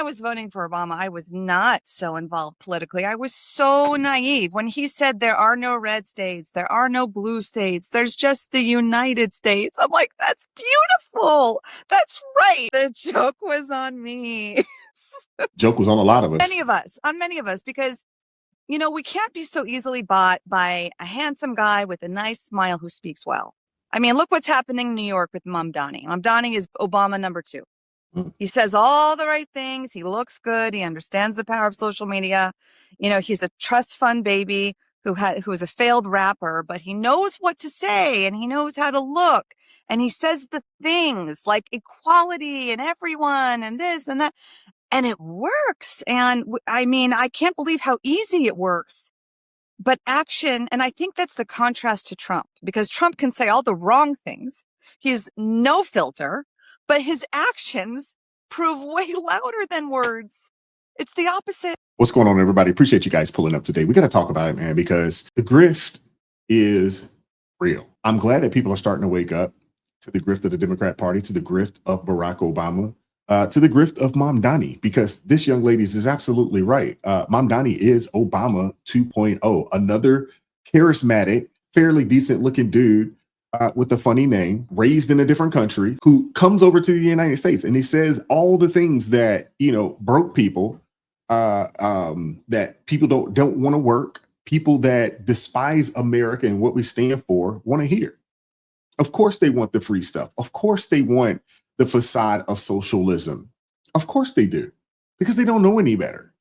I was voting for Obama, I was not so involved politically. I was so naive when he said there are no red states, there are no blue states, there's just the United States. I'm like, that's beautiful. That's right. The joke was on me. Joke was on a lot of us. On many of us, because we can't be so easily bought by a handsome guy with a nice smile who speaks well. I mean, look what's happening in New York with Mamdani. Mamdani is Obama number 2. He says all the right things. He looks good. He understands the power of social media. He's a trust fund baby who is a failed rapper, but he knows what to say and he knows how to look. And he says the things like equality and everyone and this and that. And it works. And I mean, I can't believe how easy it works. But action, and I think that's the contrast to Trump, because Trump can say all the wrong things. He's no filter, but his actions prove way louder than words. It's the opposite. What's going on, everybody? Appreciate you guys pulling up today. We got to talk about it, man, because the grift is real. I'm glad that people are starting to wake up to the grift of the Democrat Party, to the grift of Barack Obama, to the grift of Mamdani, because this young lady is absolutely right. Mamdani is Obama 2.0, another charismatic, fairly decent looking dude with a funny name, raised in a different country, who comes over to the United States and he says all the things that, broke people, that people don't want to work, people that despise America and what we stand for want to hear. Of course they want the free stuff. Of course they want the facade of socialism. Of course they do, because they don't know any better.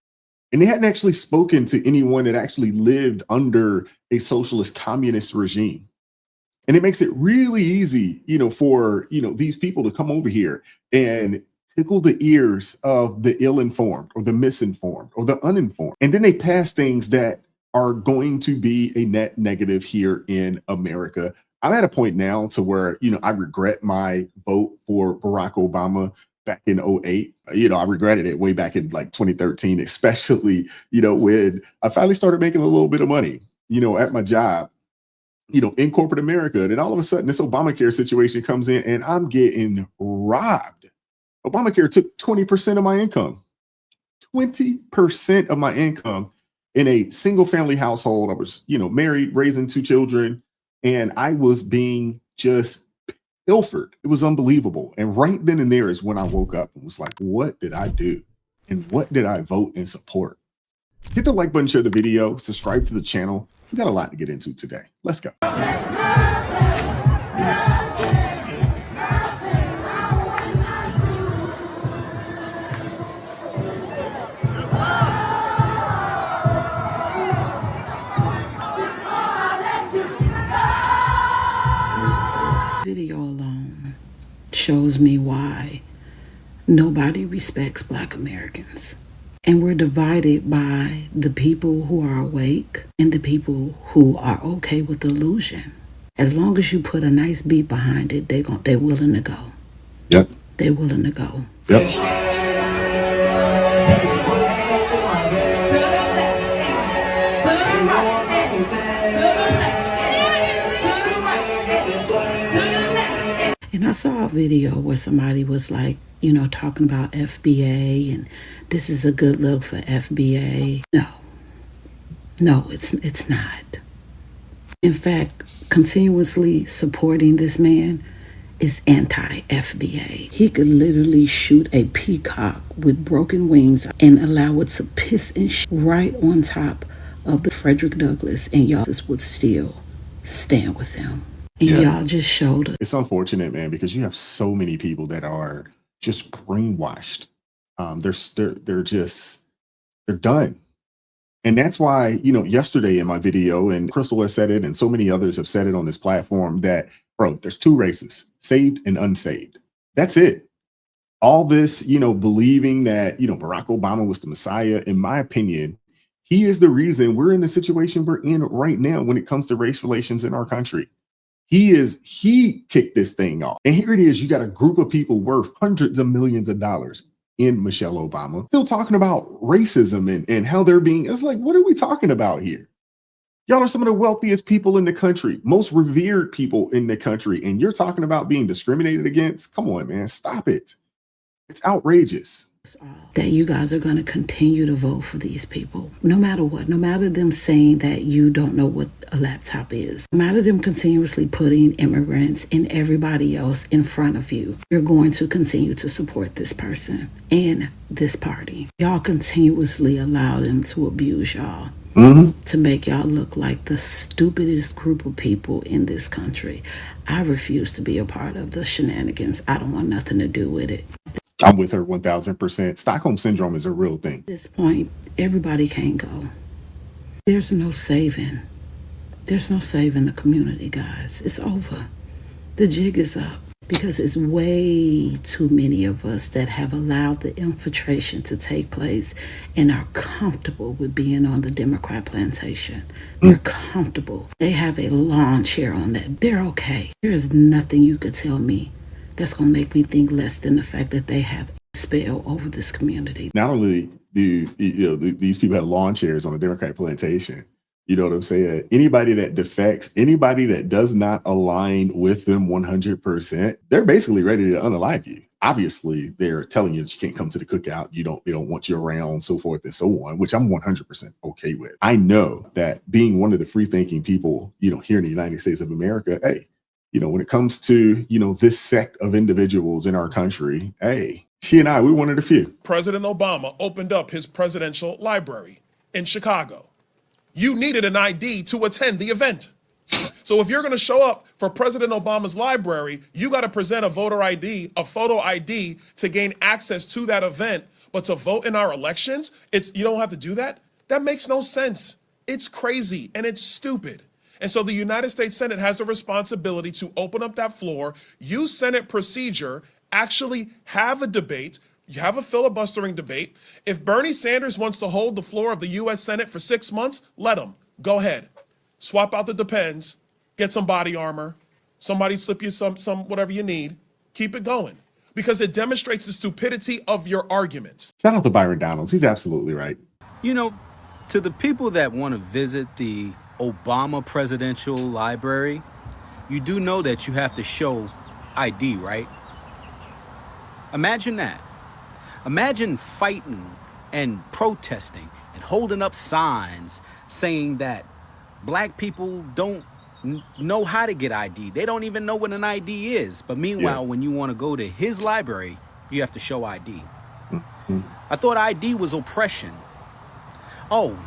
And they hadn't actually spoken to anyone that actually lived under a socialist communist regime. And it makes it really easy, for, these people to come over here and tickle the ears of the ill-informed or the misinformed or the uninformed. And then they pass things that are going to be a net negative here in America. I'm at a point now to where, I regret my vote for Barack Obama back in 2008. I regretted it way back in like 2013, especially, when I finally started making a little bit of money, at my job, in corporate America. And then all of a sudden this Obamacare situation comes in and I'm getting robbed. Obamacare took 20% of my income, 20% of my income in a single family household. I was, married, raising 2 children. And I was being just pilfered. It was unbelievable. And right then and there is when I woke up and was like, what did I do? And what did I vote and support? Hit the like button, share the video, subscribe to the channel. We got a lot to get into today. Let's go. Video alone shows me why nobody respects Black Americans. And we're divided by the people who are awake and the people who are okay with illusion. As long as you put a nice beat behind it, they're willing to go. Yep. They're willing to go. Yep. And I saw a video where somebody was like, talking about FBA and this is a good look for FBA. No, it's not. In fact, continuously supporting this man is anti-FBA. He could literally shoot a peacock with broken wings and allow it to piss and right on top of the Frederick Douglass, and y'all would still stand with him. And y'all just showed us. It's unfortunate, man, because you have so many people that are just brainwashed. They're done. And that's why, yesterday in my video, and Crystal has said it, and so many others have said it on this platform, that, bro, there's 2 races, saved and unsaved. That's it. All this, believing that, Barack Obama was the Messiah, in my opinion, he is the reason we're in the situation we're in right now when it comes to race relations in our country. He kicked this thing off. And here it is. You got a group of people worth hundreds of millions of dollars in Michelle Obama still talking about racism and how they're being. It's like, what are we talking about here? Y'all are some of the wealthiest people in the country, most revered people in the country. And you're talking about being discriminated against. Come on, man. Stop it. It's outrageous. That you guys are going to continue to vote for these people, no matter what, no matter them saying that you don't know what a laptop is, no matter them continuously putting immigrants and everybody else in front of you, you're going to continue to support this person and this party. Y'all continuously allow them to abuse y'all. To make y'all look like the stupidest group of people in this country. I refuse to be a part of the shenanigans. I don't want nothing to do with it. I'm with her 1000%. Stockholm syndrome is a real thing. At this point, everybody can't go. There's no saving. There's no saving the community, guys. It's over. The jig is up. Because it's way too many of us that have allowed the infiltration to take place and are comfortable with being on the Democrat plantation. They're comfortable. They have a lawn chair on that. They're okay. There is nothing you could tell me that's going to make me think less than the fact that they have a spell over this community. Not only do these people have lawn chairs on the Democrat plantation, you know what I'm saying? Anybody that defects, anybody that does not align with them 100%, they're basically ready to unalive you. Obviously, they're telling you that you can't come to the cookout. They don't want you around, so forth and so on, which I'm 100% okay with. I know that being one of the free thinking people, here in the United States of America, hey, when it comes to, this sect of individuals in our country, hey, she and I, we're one of the few. President Obama opened up his presidential library in Chicago. You needed an ID to attend the event. So if you're going to show up for President Obama's library, you got to present a voter ID, a photo ID to gain access to that event. But to vote in our elections, you don't have to do that? That makes no sense. It's crazy and it's stupid. And so the United States Senate has a responsibility to open up that floor, use Senate procedure, actually have a debate. You have a filibustering debate. If Bernie Sanders wants to hold the floor of the U.S. Senate for 6 months, let him. Go ahead. Swap out the Depends. Get some body armor. Somebody slip you some whatever you need. Keep it going. Because it demonstrates the stupidity of your argument. Shout out to Byron Donalds. He's absolutely right. To the people that want to visit the Obama Presidential Library, you do know that you have to show ID, right? Imagine that. Imagine fighting and protesting and holding up signs saying that black people don't know how to get ID. They don't even know what an ID is. But meanwhile, when you want to go to his library, you have to show ID. I thought ID was oppression. Oh,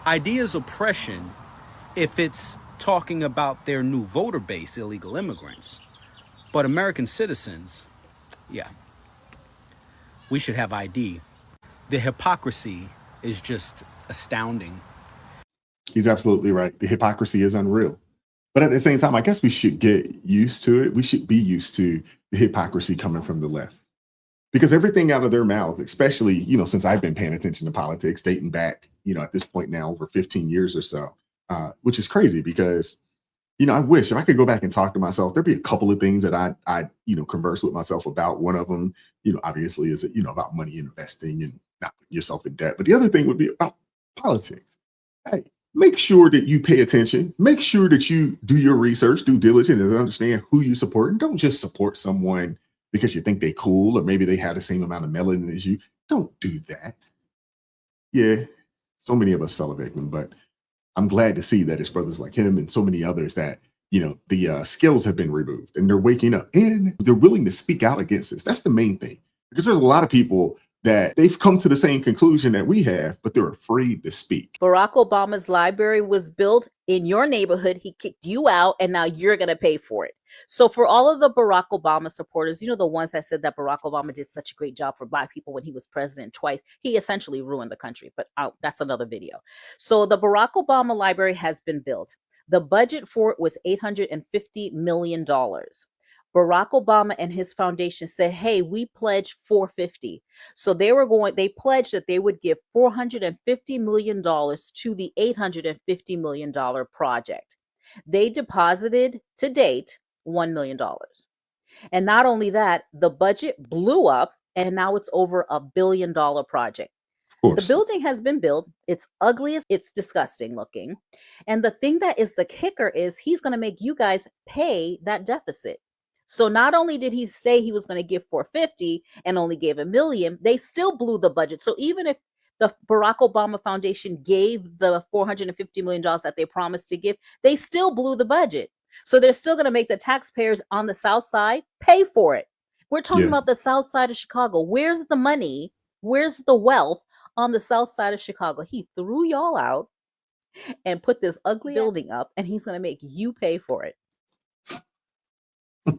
ID is oppression if it's talking about their new voter base, illegal immigrants. But American citizens, we should have ID. The hypocrisy is just astounding. He's absolutely right. The hypocrisy is unreal. But at the same time, I guess we should get used to it. We should be used to the hypocrisy coming from the left. Because everything out of their mouth, especially, since I've been paying attention to politics, dating back, at this point now over 15 years or so, which is crazy because, I wish if I could go back and talk to myself, there'd be a couple of things that I converse with myself about. One of them, obviously is, about money investing and not putting yourself in debt. But the other thing would be about politics. Hey, make sure that you pay attention. Make sure that you do your research, due diligence, and understand who you support. And don't just support someone because you think they're cool or maybe they have the same amount of melanin as you. Don't do that. Yeah, so many of us fell a victim, but I'm glad to see that it's brothers like him and so many others that, the skills have been removed and they're waking up and they're willing to speak out against this. That's the main thing, because there's a lot of people that they've come to the same conclusion that we have, but they're afraid to speak. Barack Obama's library was built in your neighborhood. He kicked you out, and now you're going to pay for it. So for all of the Barack Obama supporters, the ones that said that Barack Obama did such a great job for Black people when he was president twice, he essentially ruined the country. But that's another video. So the Barack Obama library has been built. The budget for it was $850 million. Barack Obama and his foundation said, hey, we pledged $450. So they pledged that they would give $450 million to the $850 million project. They deposited to date $1 million. And not only that, the budget blew up and now it's over $1 billion project. The building has been built. It's ugly. It's disgusting looking. And the thing that is the kicker is he's going to make you guys pay that deficit. So not only did he say he was going to give 450 and only gave $1 million, they still blew the budget. So even if the Barack Obama Foundation gave the $450 million that they promised to give, they still blew the budget. So they're still going to make the taxpayers on the South Side pay for it. We're talking about the South Side of Chicago. Where's the money? Where's the wealth on the South Side of Chicago? He threw y'all out and put this ugly building up, and he's going to make you pay for it.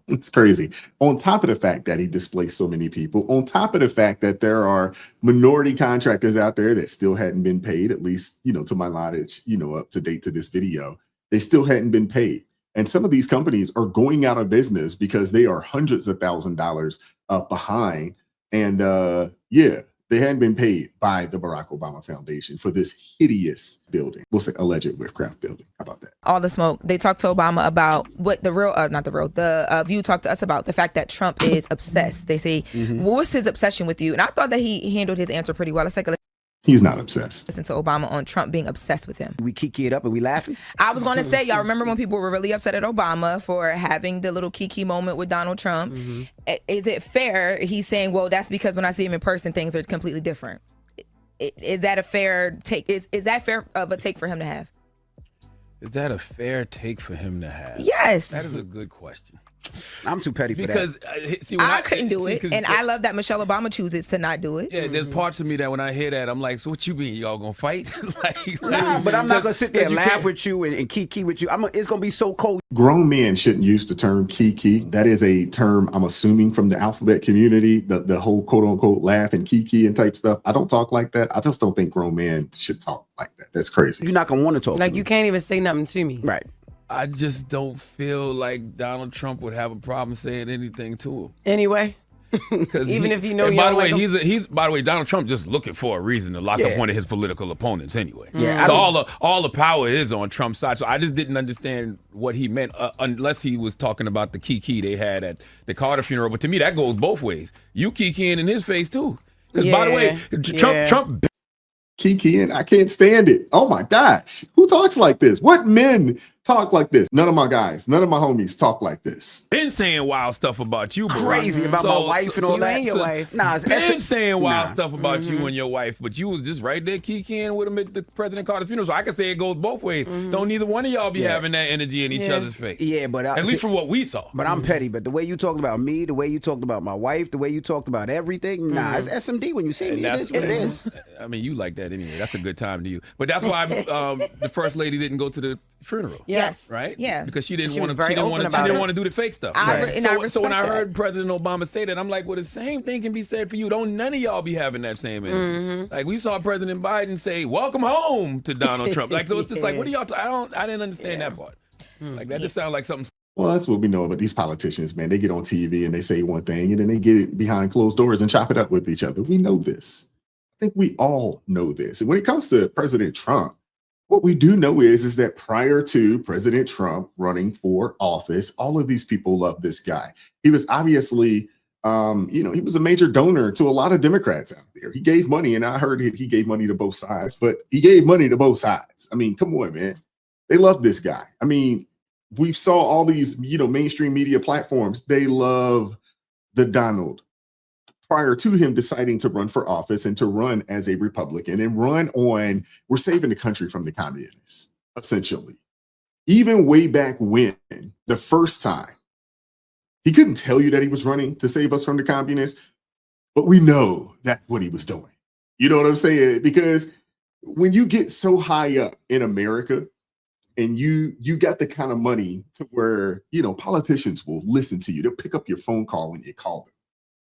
It's crazy. On top of the fact that he displaced so many people, on top of the fact that there are minority contractors out there that still hadn't been paid, at least, to my knowledge, up to date to this video, they still hadn't been paid. And some of these companies are going out of business because they are hundreds of $1,000s behind. And they hadn't been paid by the Barack Obama Foundation for this hideous building. We'll say alleged witchcraft building. How about that? All the smoke. They talked to Obama about what the View talked to us about the fact that Trump is obsessed. They say, what's his obsession with you? And I thought that he handled his answer pretty well. Let's take a He's not obsessed. listen to Obama on Trump being obsessed with him. We kiki it up and we laughing. I was going to say, y'all remember when people were really upset at Obama for having the little kiki moment with Donald Trump? Is it fair? He's saying, well, that's because when I see him in person, things are completely different. Is that a fair take? Is that fair of a take for him to have? Is that a fair take for him to have? Yes. That is a good question. I'm too petty for Because that. see, when I couldn't do it, and I love that Michelle Obama chooses to not do it. Yeah, there's parts of me that when I hear that, I'm like, so what you mean? Y'all gonna fight? Nah, but I'm not gonna sit there and laugh can't- with you and kiki with you. It's gonna be so cold. Grown men shouldn't use the term kiki. That is a term I'm assuming from the alphabet community, the whole quote unquote laugh and kiki and type stuff. I don't talk like that. I just don't think grown men should talk like that. That's crazy. You're not gonna want to talk. Like to you me. can't even say nothing to me. Right. I just don't feel like Donald Trump would have a problem saying anything to him. Anyway. Because Even if you know and you by don't the way, like him. he's by the way, Donald Trump just looking for a reason to lock up one of his political opponents anyway. Yeah, So all the power is on Trump's side. So I just didn't understand what he meant unless he was talking about the kiki they had at the Carter funeral. But to me, that goes both ways. You kikiing in his face too. Because by the way, Trump. Kiki, and I can't stand it. Oh my gosh. Who talks like this? What men talk like this? None of my guys, none of my homies talk like this. Been saying wild stuff about you, Barack. Crazy about my wife and all you that. and your wife. Nah, it's Been saying wild stuff about Mm-hmm. you and your wife, but you was just right there kikiing with him at the President Carter's funeral. So I can say it goes both ways. Don't neither one of y'all be having that energy in each other's face. Yeah, but At least from what we saw. But I'm petty. But the way you talked about me, the way you talked about my wife, the way you talked about everything, nah, it's SMD. When you see me, it is what it is. I mean, you like that anyway. That's a good time to you. But that's why the first lady didn't go to the funeral. Yes. Right? Yeah. Because she didn't She want was to. She very didn't open want to. She about didn't it. want to do the fake stuff. And I So when I respect heard President Obama say that, I'm like, well, the same thing can be said for you. Don't none of y'all be having that same energy. Like we saw President Biden say, "Welcome home" to Donald Trump. Like so, it's just like, what are y'all? I didn't understand that part. Like that just sounds like something. Well, that's what we know about these politicians, man. They get on TV and they say one thing and then they get it behind closed doors and chop it up with each other. We know this. I think we all know this. And when it comes to President Trump, what we do know is that prior to President Trump running for office, all of these people love this guy. He was obviously, he was a major donor to a lot of Democrats out there. He gave money, and I heard he gave money to both sides, but he gave money to both sides. I mean, come on, man. They love this guy. I mean, we saw all these, mainstream media platforms. They love the Donald. Prior to him deciding to run for office and to run as a Republican and run on, we're saving the country from the communists, essentially. Even way back when, the first time, he couldn't tell you that he was running to save us from the communists, but we know that's what he was doing. You know what I'm saying? Because when you get so high up in America and you got the kind of money to where, politicians will listen to you, they'll pick up your phone call when you call them.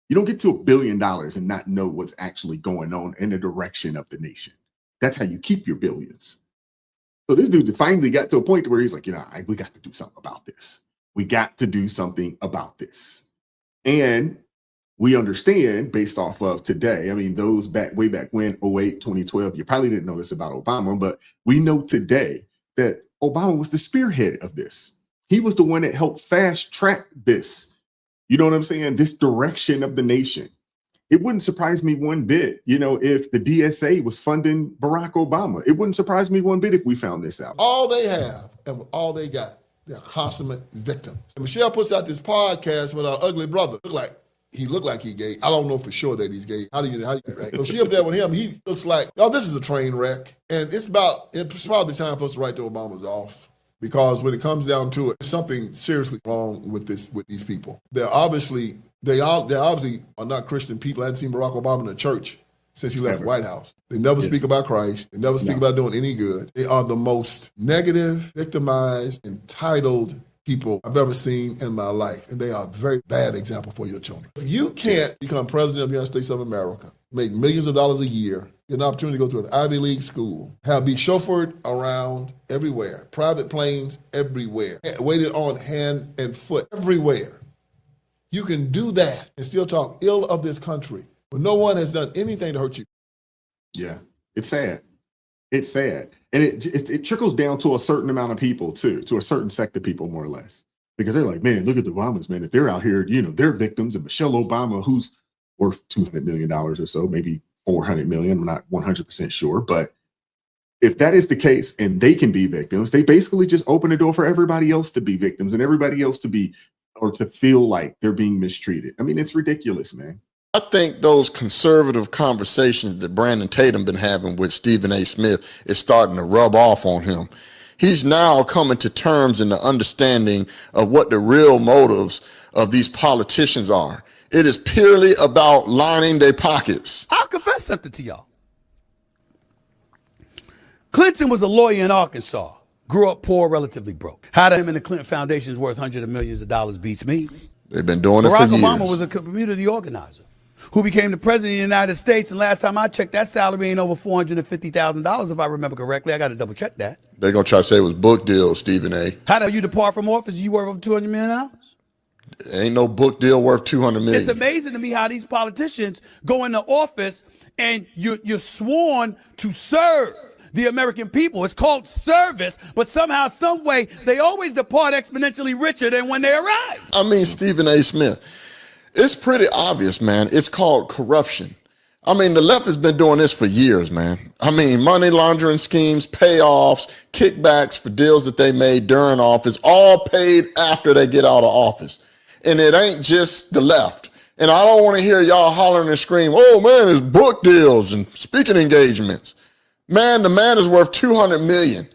You don't get to $1 billion and not know what's actually going on in the direction of the nation. That's how you keep your billions. So this dude finally got to a point where he's like, we got to do something about this. We got to do something about this. And we understand based off of today, I mean, those way back when, 2008, 2012, you probably didn't know this about Obama, but we know today that Obama was the spearhead of this. He was the one that helped fast track this. You know what I'm saying? This direction of the nation. It wouldn't surprise me one bit, if the DSA was funding Barack Obama. It wouldn't surprise me one bit if we found this out. All they have and all they got They're consummate victims. And Michelle puts out this podcast with her ugly brother. He looked like he gay. I don't know for sure that he's gay. How do you right? So she up there with him. He looks like, oh, this is a train wreck. And it's probably time for us to write the Obamas off. Because when it comes down to it, there's something seriously wrong with these people. They obviously are not Christian people. I hadn't seen Barack Obama in a church since he left the White House. They never speak about Christ. They never speak about doing any good. They are the most negative, victimized, entitled people I've ever seen in my life. And they are a very bad example for your children. If you can't become president of the United States of America, make millions of dollars a year, get an opportunity to go to an Ivy League school, be chauffeured around everywhere, private planes everywhere, waited on hand and foot everywhere. You can do that and still talk ill of this country, but no one has done anything to hurt you. Yeah, it's sad. It's sad. And it trickles down to a certain amount of people too, to a certain sect of people more or less. Because they're like, man, look at the Obamas, man. If they're out here, they're victims. And Michelle Obama, who's worth $200 million or so, maybe 400 million. I'm not 100% sure. But if that is the case and they can be victims, they basically just open the door for everybody else to be victims and everybody else to feel like they're being mistreated. I mean, it's ridiculous, man. I think those conservative conversations that Brandon Tatum been having with Stephen A. Smith is starting to rub off on him. He's now coming to terms in the understanding of what the real motives of these politicians are. It is purely about lining their pockets. I'll confess something to y'all. Clinton was a lawyer in Arkansas. Grew up poor, relatively broke. How him and the Clinton Foundation is worth hundreds of millions of dollars beats me. They've been doing it for Barack years. Obama was a community organizer who became the president of the United States. And last time I checked, that salary ain't over $450,000, if I remember correctly. I got to double check that. They're going to try to say it was book deal, Stephen A. How do you depart from office? You worth over $200 million? Ain't no book deal worth $200 million. It's amazing to me how these politicians go into office and you're sworn to serve the American people. It's called service, but somehow, some way, they always depart exponentially richer than when they arrive. I mean, Stephen A. Smith, it's pretty obvious, man. It's called corruption. I mean, the left has been doing this for years, man. I mean, money laundering schemes, payoffs, kickbacks for deals that they made during office, all paid after they get out of office. And it ain't just the left. And I don't want to hear y'all hollering and scream, oh man, it's book deals and speaking engagements. Man, the man is worth $200 million.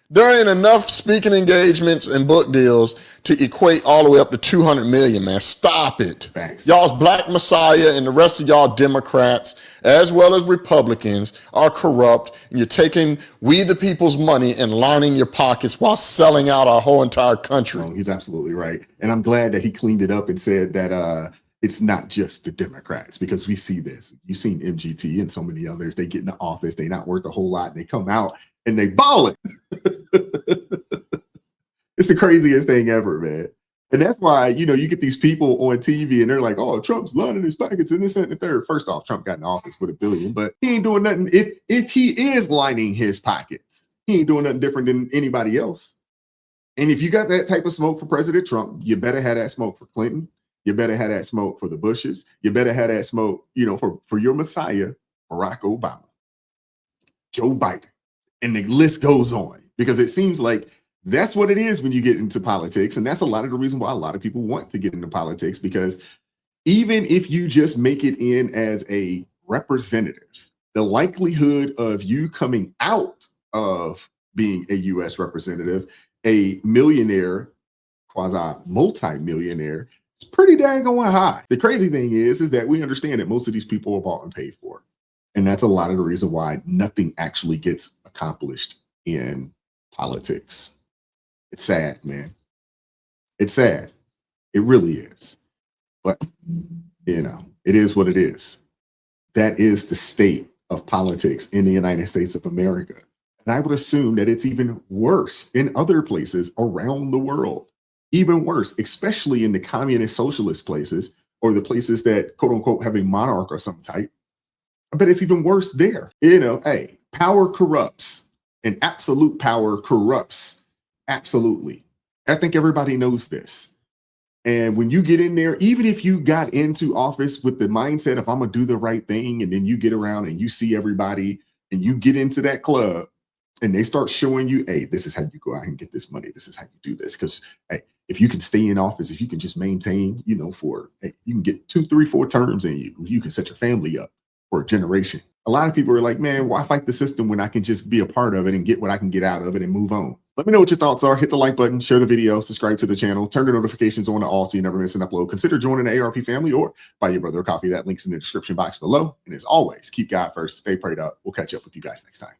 There ain't enough speaking engagements and book deals to equate all the way up to $200 million, man. Stop it. Thanks. Y'all's Black Messiah and the rest of y'all Democrats, as well as Republicans, are corrupt. And you're taking we the people's money and lining your pockets while selling out our whole entire country. He's absolutely right. And I'm glad that he cleaned it up and said that it's not just the Democrats, because we see this. You've seen MGT and so many others. They get in the office, they not worth a whole lot, and they come out and they ball it. It's the craziest thing ever, man. And that's why, you get these people on TV and they're like, oh, Trump's lining his pockets and this and the third. First off, Trump got in office with $1 billion, but he ain't doing nothing. If he is lining his pockets, he ain't doing nothing different than anybody else. And if you got that type of smoke for President Trump, you better have that smoke for Clinton. You better have that smoke for the Bushes. You better have that smoke, for your Messiah, Barack Obama, Joe Biden. And the list goes on, because it seems like that's what it is when you get into politics. And that's a lot of the reason why a lot of people want to get into politics, because even if you just make it in as a representative, the likelihood of you coming out of being a U.S. representative, a millionaire, quasi-multi-millionaire, it's pretty dang on high. The crazy thing is that we understand that most of these people are bought and paid for. And that's a lot of the reason why nothing actually gets accomplished in politics. It's sad, man. It's sad. It really is. But, it is what it is. That is the state of politics in the United States of America. And I would assume that it's even worse in other places around the world. Even worse, especially in the communist socialist places, or the places that, quote unquote, have a monarch or some type. I bet it's even worse there. Hey, power corrupts, and absolute power corrupts. Absolutely. I think everybody knows this. And when you get in there, even if you got into office with the mindset of I'm going to do the right thing, and then you get around and you see everybody and you get into that club and they start showing you, hey, this is how you go out and get this money. This is how you do this. Because hey, if you can stay in office, if you can just maintain, you know, you can get 2, 3, 4 terms, and you can set your family up for a generation. A lot of people are like, man, why fight the system when I can just be a part of it and get what I can get out of it and move on? Let me know what your thoughts are. Hit the like button, share the video, subscribe to the channel, turn the notifications on to all so you never miss an upload. Consider joining the ARP family or buy your brother a coffee. That link's in the description box below. And as always, keep God first. Stay prayed up. We'll catch up with you guys next time.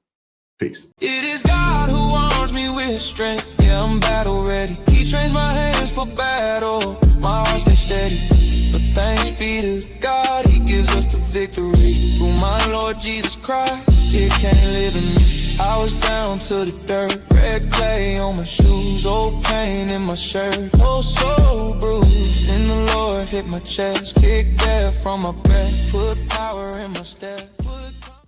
Peace. It is God who arms me with strength. Yeah, I'm battle ready. He trains my hands for battle. My heart stays steady. But thanks be to God, He gives us the victory. Through my Lord Jesus Christ, fear can't live in me. I was down to the dirt, red clay on my shoes, old pain in my shirt, oh so bruised. In the Lord hit my chest, kicked air from my breath, put power in my step.